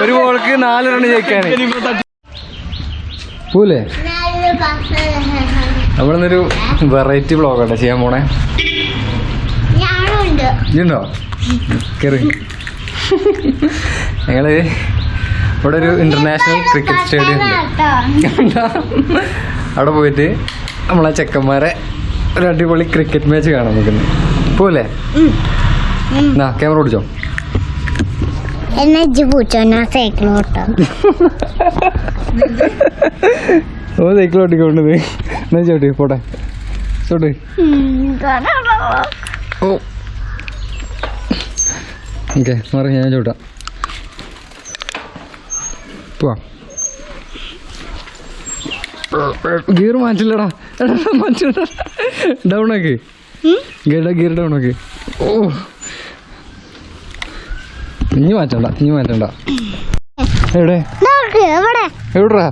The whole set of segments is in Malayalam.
ഒരു ബോൾക്ക് 4 റൺ ജയിക്കാന് പോലെ നമ്മളിന്നൊരു വെറൈറ്റി വ്ളോഗാട്ടോ ചെയ്യാൻ പോണേ. ഇതുണ്ടോ കയറി? ഞങ്ങള് ഇവിടെ ഒരു ഇന്റർനാഷണൽ ക്രിക്കറ്റ് സ്റ്റേഡിയം ഉണ്ട്. അവിടെ പോയിട്ട് നമ്മളെ ചെക്കന്മാരെ ഒരു അടിപൊളി ക്രിക്കറ്റ് മാച്ച് കാണാൻ നോക്കുന്നു. പോലെ എന്നാ ക്യാമറ ഓടിച്ചോ. ഓ സൈക്കിൾ ഓട്ടിക്കൊണ്ടത് എന്നാ ചോട്ടി പോട്ടെ ചോട്ട്. ഓ ഓക്കെ മാറി ഞാൻ ചോട്ടാ പോവാ. ഗിയർ മാറ്റില്ലടാ മാറ്റില്ല. ഡൗൺ ആക്കി ഗിയർ ഡൗൺ ആക്കി. ഓ ഇനി മാറ്റണ്ട. എവിടെ എവിടാ?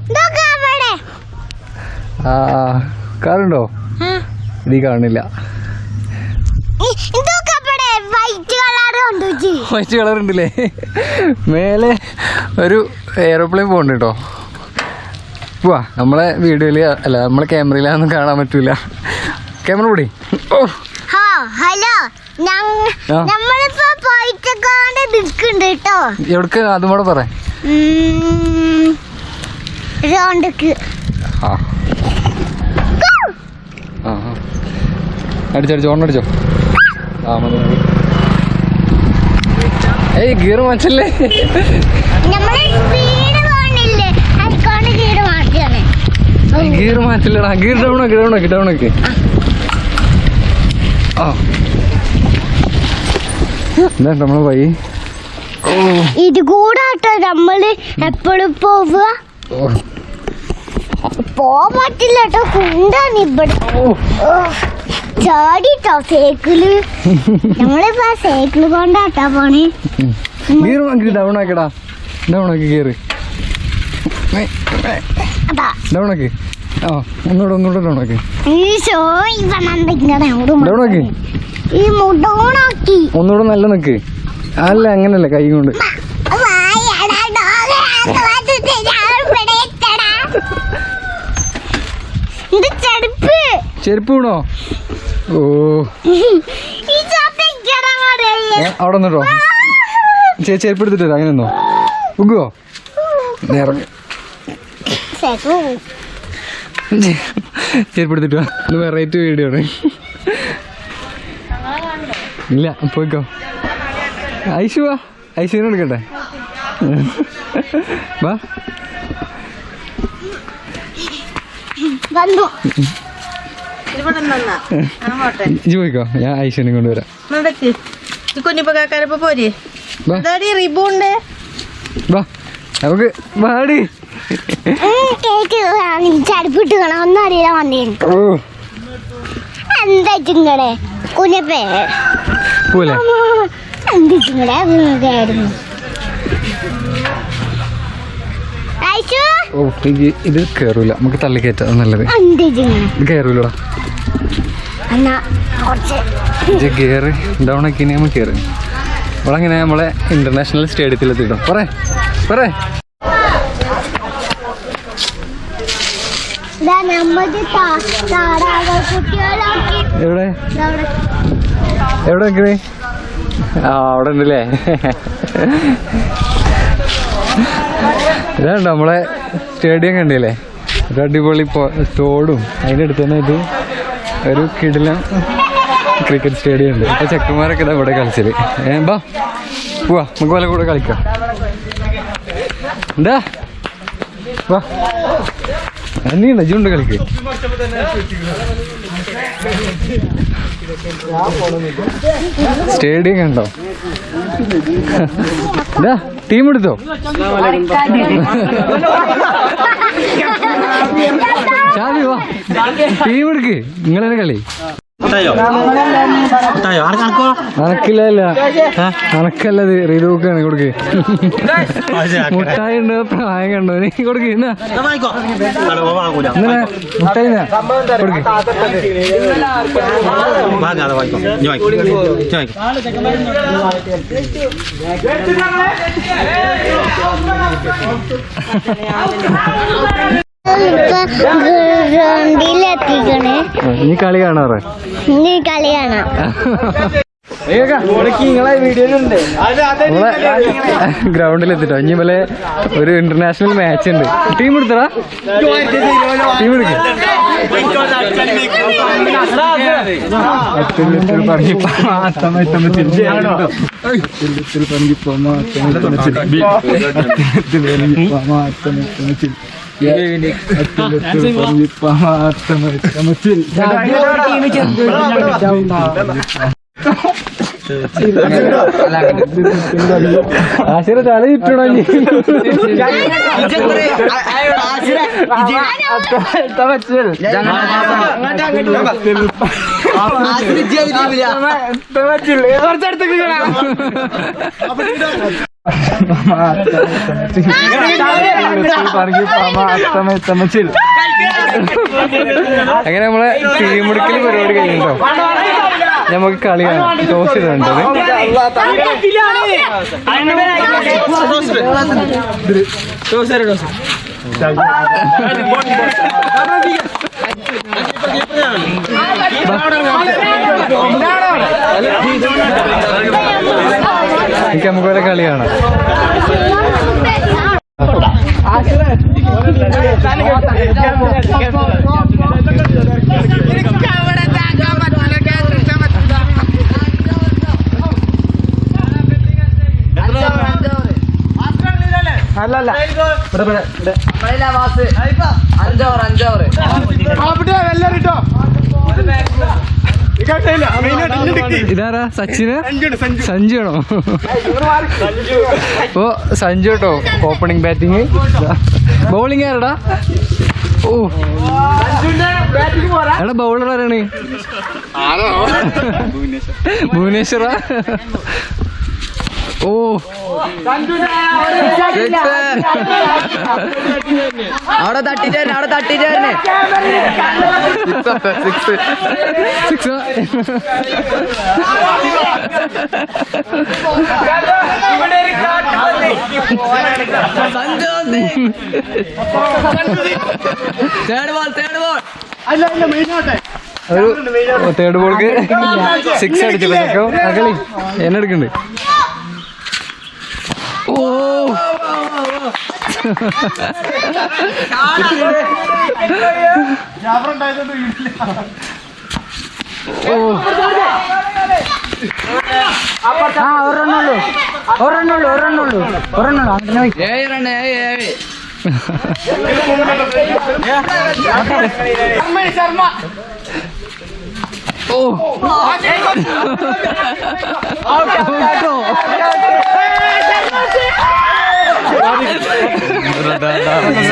ആ കാറുണ്ടോ? ഇതീ കാണില്ല. വൈറ്റ് കളർ ഉണ്ടല്ലേ? മേലെ ഒരു എയറോപ്ലെയിൻ പോകണ്ട കേട്ടോ. പോവാ. നമ്മളെ വീഡിയോയില് അല്ല നമ്മളെ ക്യാമറയിലൊന്നും കാണാൻ പറ്റൂല. ക്യാമറ കൂടി. ഓ ഹലോ എവിടക്ക് അതും കൂടെ പറ. അടിച്ചോ ഓണടിച്ചോ. ആ മതി. ഏയ് ഗിയർ മാറ്റല്ലേ? ഗിയർ മാറ്റില്ലടാ. ഗിയർ ഡൗൺ ആക്കി. ആ എന്താ നമ്മള് പോയി ഇത് കൂടാട്ടോ നമ്മള് എപ്പോഴും പോവുക. പോവാൻ പറ്റില്ല കേട്ടോ. കുണ്ടാണ് ഇവിടെ ചാടിട്ടോ സൈക്കിള്. നമ്മളിപ്പോ സൈക്കിള് കൊണ്ടാട്ടാ പോണേ. ഗിയർ ഡൗൺ ആക്കിടാ. ഡൗൺ ആക്കി ഗിയർ ഡൗൺ ആക്കി. ആ ഒന്നുകൂടെ ഡൗൺ ആക്കി. ഡൗൺ ആക്കി. ഒന്നുകൂടെ നല്ല നിക്ക്. അല്ല അങ്ങനല്ല കൈ കൊണ്ട്. ചെരുപ്പ് വീണോ? ഓ അവിടെ നിന്നോ. ചെരുപ്പ് എടുത്തിട്ട് വരാം. അങ്ങനെ നിന്നോ. ഉഗ്ഗോ ഇറങ്ങി. ചെരുപ്പ് എടുത്തിട്ട് വാ. ഇത് വെറൈറ്റി വീഡിയോ ആണ്. ഇല്ല പോയിക്കോ. ഐശു വാ. ഐശുവിനെ എടുക്കട്ടെ. വാ ഇജ് പോയിക്കോ. ഞാൻ ഐശ്വര്യം കൊണ്ടുവരാം. വാ നമുക്ക് വാടി. എന്താ കുഞ്ഞപ്പേ പോലെ ഓ ഇത് കേറൂല. നമുക്ക് തള്ളി കയറ്റാ നല്ലത്. ഇത് കയറൂലടാ. ഗിയർ ഡൗൺ ആക്കി നമ്മൾ കയറി. ഇവിടെ അങ്ങനെ നമ്മളെ ഇന്റർനാഷണൽ സ്റ്റേഡിയത്തിലെത്തിട്ടോ. പറ എവിടെ നിൽക്കണേ? ആ അവിടെ ഉണ്ടല്ലേ. ഇതാണ് നമ്മളെ സ്റ്റേഡിയം കണ്ടില്ലേ? ഒരു അടിപൊളി തോടും അതിൻ്റെ അടുത്ത് തന്നെ ഇത് ഒരു കിടിലം ക്രിക്കറ്റ് സ്റ്റേഡിയം ഉണ്ട്. അപ്പോൾ ചെക്കന്മാരൊക്കെ ഇതാ ഇവിടെ കളിച്ചത്. ബാ പോവാ നമുക്ക് വല്ല കൂടെ കളിക്കാം. എന്താ വാ നീ നജുണ്ട് കളിക്ക്. സ്റ്റേഡിയം കണ്ടോ? ഇതാ ടീം എടുത്തോ. ഷാബി വാ ടീം എടുക്ക്. നിങ്ങളെന്നെ കളി. അനക്കില്ല അനക്കല്ലത് റീതൂക്കാണ് കൊടുക്ക് മുട്ടായി ഉണ്ട് പ്രായം കണ്ടോ നീ കൊടുക്ക് മുട്ടായി കൊടുക്ക് ഗ്രൗണ്ടിലെത്തിക്കണേ. നീ കളി കാണാറ് നീ കളി കാണാം. ഗ്രൗണ്ടിലെത്തിട്ടോ ഇനി പോലെ ഒരു ഇന്റർനാഷണൽ മാച്ച് ഉണ്ട്. ടീം എടുത്തടാ ടീം എടുക്ക ആശിര തല ചുറ്റണോ അങ്ങനെ നമ്മളെ ടീമെടുക്കൽ പരിപാടി കഴിഞ്ഞിട്ടോ. നമുക്ക് കളി കാണാം. ടോസ് ചെയ്തിട്ടുണ്ട്. എനിക്ക് നമുക്ക് വരെ കളി കാണാം. അല്ലല്ല ഇതാരാ സച്ചിന് സഞ്ജുവാണോ? ഓ സഞ്ജു കേട്ടോ ഓപ്പണിംഗ് ബാറ്റിങ്. ബൗളിംഗ് ആരടാ? ഓ എടാ ബൗളർ ആരാണ്? ഭുവനേശ്വര. ഓ അവിടെ തട്ടിച്ചേരനെ അവിടെ തട്ടിച്ചേരനെ സിക്സ്. ഒരു തേർഡ് ബോൾക്ക് 6 അടിച്ചപ്പോ കളി എന്നെടുക്കണ്ട്. ഓ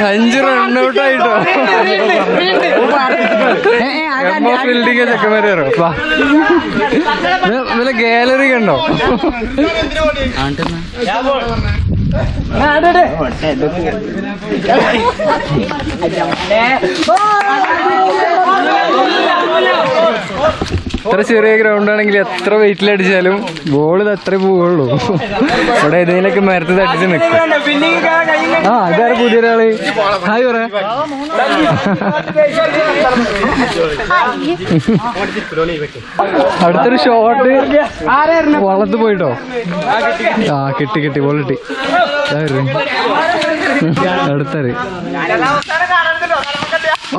സഞ്ജു റണ്ണൗട്ട് ആയിട്ടോ. ഫീൽഡിങ് ചെക്കന്മാര് വല്ല ഗാലറി കണ്ടോ? എത്ര ചെറിയ ഗ്രൗണ്ട് ആണെങ്കിൽ എത്ര വെയിറ്റിലടിച്ചാലും ബോൾ ഇത് അത്രേ പോവുള്ളൂ. ഇവിടെ ഏതെങ്കിലൊക്കെ മരത്ത് തട്ടിച്ച് നിൽക്കും. ആ ഇതാരെ പുതിയൊരാള്? ഹായ് പറയാ. അടുത്തൊരു ഷോട്ട് വളർത്ത് പോയിട്ടോ. ആ കിട്ടി ബോൾ കിട്ടി. അടുത്തൊരു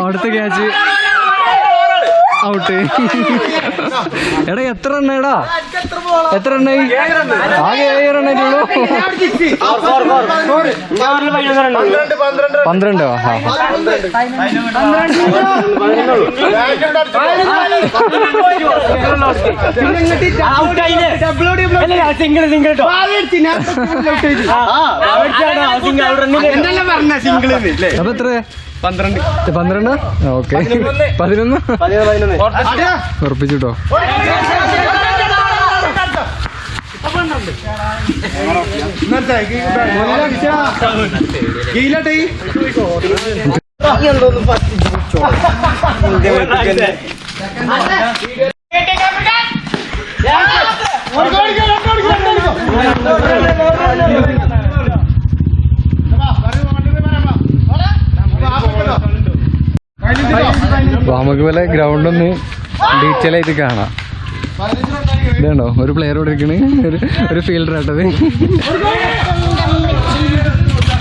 അടുത്ത ക്യാച്ച് ഔട്ട്. എടാ എത്ര എണ്ണടാ? എത്ര എണ്ണായി? ആകെ 7 റണ്ണായിട്ടുള്ളൂ. 12. അപ്പൊ എത്ര 12? ഓക്കെ 11 ഉറപ്പിച്ചിട്ടോ. നമുക്ക് പോലെ ഗ്രൗണ്ട് ഒന്ന് ഡീറ്റെയിൽ ആയിട്ട് കാണാം. ഇതാണോ ഒരു പ്ലെയർ ഇവിടെ ഇരിക്കണ്, ഒരു ഫീൽഡർ ആട്ടത്.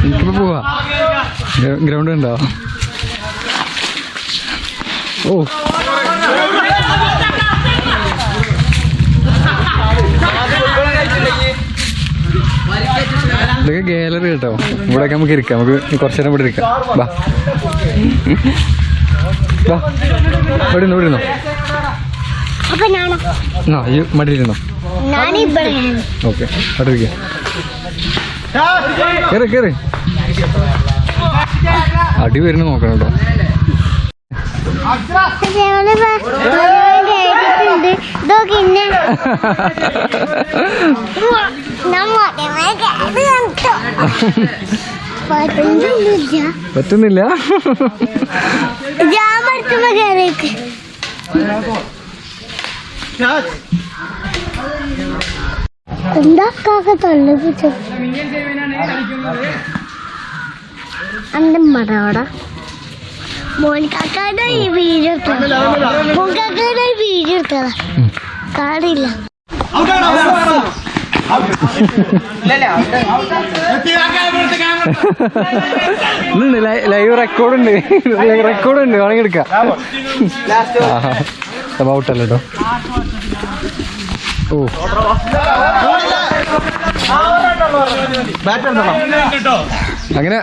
എനിക്കിപ്പോ പോവാ. ഗ്രൗണ്ട് ഉണ്ടോ? ഓ ഇതൊക്കെ ഗാലറി കേട്ടോ. ഇവിടെയൊക്കെ നമുക്ക് ഇരിക്കാം. നമുക്ക് കുറച്ചു നേരം ഇവിടെ ഇരിക്കാം. വാ വാ, ഇവിടെ ഇരുന്നോ, ഇവിടെ ഇരുന്നോ. ഈ മടിയിലിരുന്നോ? ഓക്കെ, അവിടെ ഇരിക്കാം. കേറി കേറി. അടി വരുന്ന നോക്കണം കേട്ടോ. പറ്റുന്നില്ല. എന്താ കാക്ക തള്ളിപ്പിച്ചു അന്റെ മടവിടെ മോനിക്കാക്കാടെ ഈ വീഡിയോ എടുത്തതാ. മോനിക്കാക്കാടെ ഈ വീഡിയോ എടുത്തതാ. കാടില്ല. ലൈവ് റെക്കോർഡുണ്ട്, റെക്കോർഡുണ്ട്, വേണമെങ്കിൽ എടുക്കാം. ഔട്ടല്ലോ കേട്ടോ. ഓ അങ്ങനെ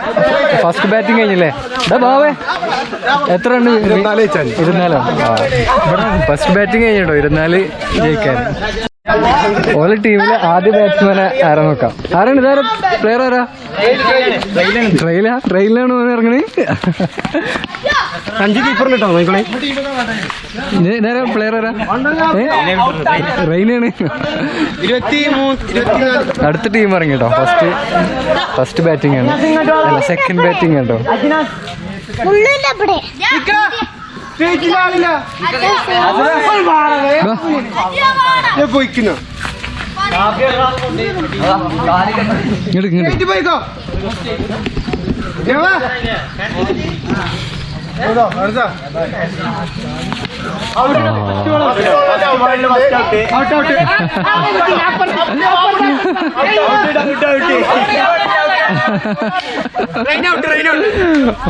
ഫസ്റ്റ് ബാറ്റിംഗ് കഴിഞ്ഞില്ലേ? ബാവേ എത്ര ഉണ്ട്? 24. ഫസ്റ്റ് ബാറ്റിംഗ് കഴിഞ്ഞിട്ടോ. 24 ജയിക്കാൻ. ഓരോ ടീമിലെ ആദ്യ ബാറ്റ്സ്മാനെ ആരാ നോക്കാം. ആരാണ് ഇതാരാ പ്ലെയർ? ആരാ? ട്രെയിലാണ് ഇറങ്ങണേ. 5 കീപ്പറിന് കേട്ടോ നോക്കണേ. പ്ലെയർ ആരാ? റെയിനാണ്. 23. അടുത്ത ടീം ഇറങ്ങി കേട്ടോ. ഫസ്റ്റ് ബാറ്റിംഗ് ആണ്, അല്ല സെക്കൻഡ് ബാറ്റിംഗ് കേട്ടോ. പോയിക്കുന്നു പോയിക്കോ.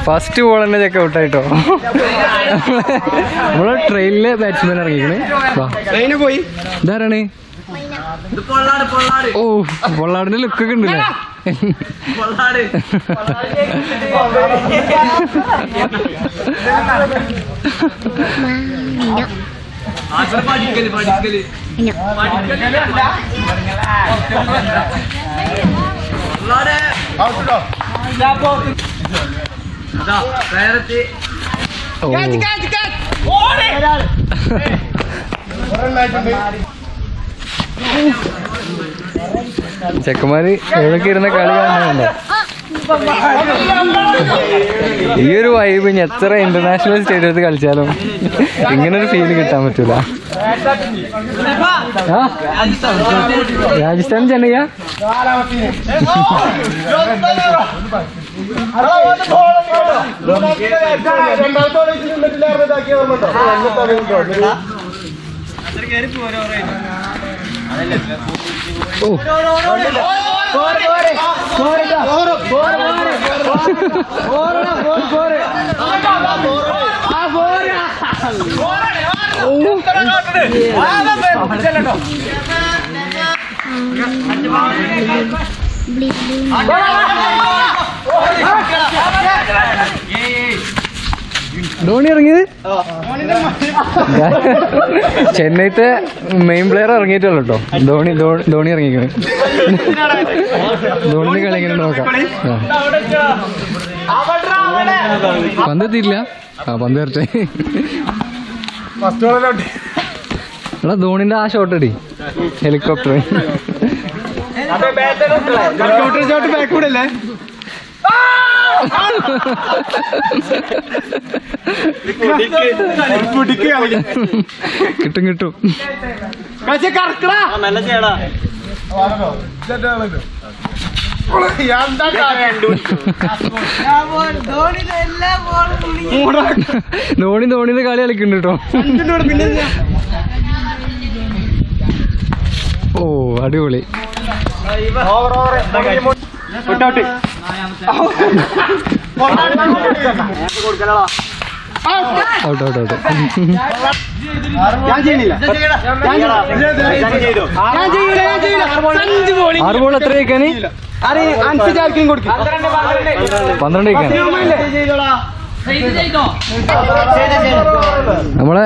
ഫസ്റ്റ് ബോൾ തന്നെ ചെക്ക് ഔട്ടായിട്ടോ. നമ്മളെ ട്രെയിനിലെ ബാറ്റ്സ്മാൻ ഇറങ്ങിക്കണേ. പോയി. ഇതാരാണ്? ഓ പൊള്ളാടിന്റെ ലുക്കൊക്കെ ഉണ്ടല്ലേ. ചെക്കന്മാര് എവിടേക്ക് ഇരുന്ന കളി കാണുന്നുണ്ടോ? ഈ ഒരു വൈബ് ഇനി എത്ര ഇന്റർനാഷണൽ സ്റ്റേഡിയത്തിൽ കളിച്ചാലും ഇങ്ങനൊരു ഫീല് കിട്ടാൻ പറ്റൂല. രാജസ്ഥാൻ ചെന്നൈ ധോണി ഇറങ്ങിയത്. ചെന്നൈത്തെ മെയിൻ പ്ലെയർ ഇറങ്ങിയിട്ടുള്ളൂ കേട്ടോ. ധോണി ഇറങ്ങിക്കണേ. ധോണിന്റെ കളി എങ്ങനെ നോക്കാം. പന്ത് എത്തിയില്ല. ആ പന്ത് വരട്ടെ. എടാ ധോണിന്റെ ആ ഷോട്ട് അടി, ഹെലികോപ്റ്റർ. കിട്ടും കിട്ടും. ധോണിന്ന് കളി കളിക്കുന്നുണ്ട് കേട്ടോ. ഓ അടിപൊളി. Out out out. 6 ബോൾ എത്ര കഴിക്കാന്? 12 കഴിക്കാൻ. നമ്മളെ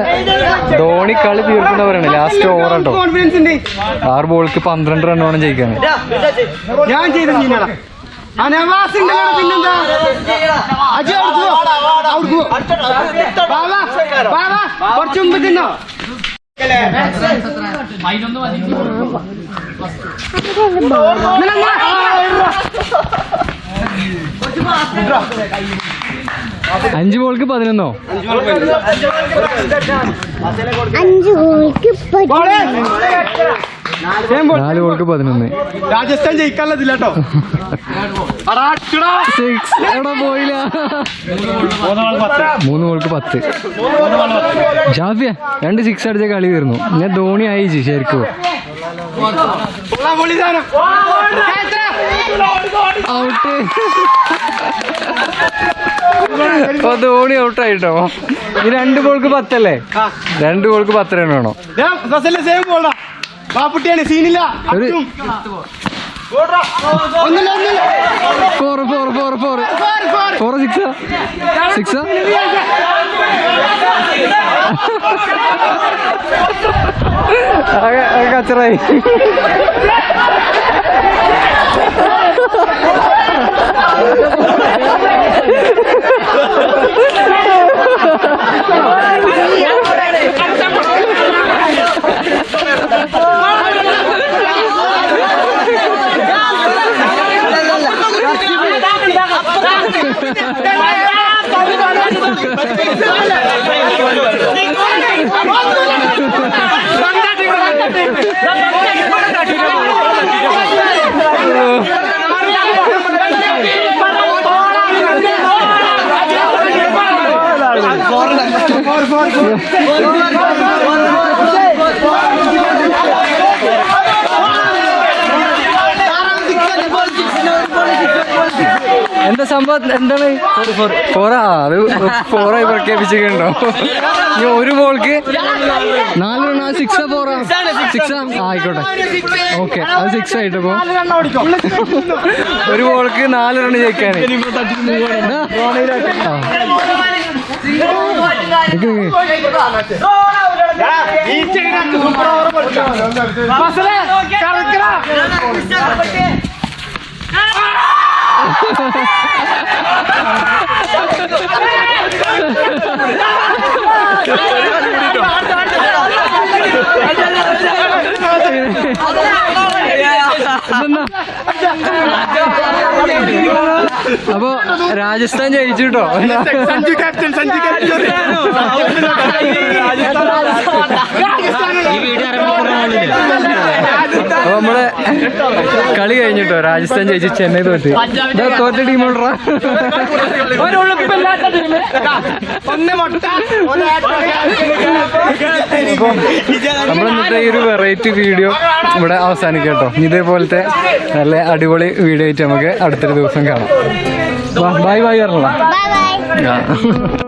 ധോണി കളി തീർക്കുന്നവരാണ്. ലാസ്റ്റ് ഓവർ കേട്ടോ. 6 ബോൾക്ക് 12 റൺ വേണം ജയിക്കാൻ. കുറച്ചു മുമ്പ് തിന്നോ. അഞ്ച് ബോൾക്ക് 11. 4 ബോൾക്ക് 11. രാജസ്ഥാൻ ജയിക്കാനുള്ളതില്ല കേട്ടോ. എവിടെ പോയില്ല. 3 ബോൾക്ക് 10. ജാഫിയ 2 6 അടിച്ച കളി വരുന്നു. ഞാൻ ധോണി അയച്ചു ശരിക്കും. ഔട്ട്. അപ്പൊ ധോണി ഔട്ടായിട്ടോ. ഈ 2 ബോൾക്ക് 10 അല്ലേ? 2 ബോൾക്ക് 10 റൺ വേണോ? പാപ്പുട്ടിയാണ്, സീനില്ല. 4 6 കച്ചറായി. എന്താ സംഭവം? എന്താണ് 4? അത് 4 പ്രഖ്യാപിച്ചിട്ടുണ്ടോ? ഇനി 1 ബോൾക്ക് 4 റൺ. 6 4 6 ആയിക്കോട്ടെ. ഓക്കെ, അത് 6 ആയിട്ടപ്പോ 1 ബോൾക്ക് 4 റൺ ജയിക്കാൻ. അപ്പൊ രാജസ്ഥാൻ ജയിച്ചു കേട്ടോ. Sanju captain, Sanju captain. അപ്പൊ നമ്മളെ കളി കഴിഞ്ഞിട്ടോ. രാജസ്ഥാൻ ജയിച്ചു, ചെന്നൈ തോറ്റ്. തോറ്റ ടീമുണ്ടാ. അപ്പൊ നമ്മളിന്നത്തെ ഈ ഒരു വെറൈറ്റി വീഡിയോ ഇവിടെ അവസാനിക്കാം കേട്ടോ. ഇതേപോലത്തെ നല്ല അടിപൊളി വീഡിയോ ആയിട്ട് നമുക്ക് അടുത്തൊരു ദിവസം കാണാം. ബൈ ബൈ പറഞ്ഞോളാം. Bye bye.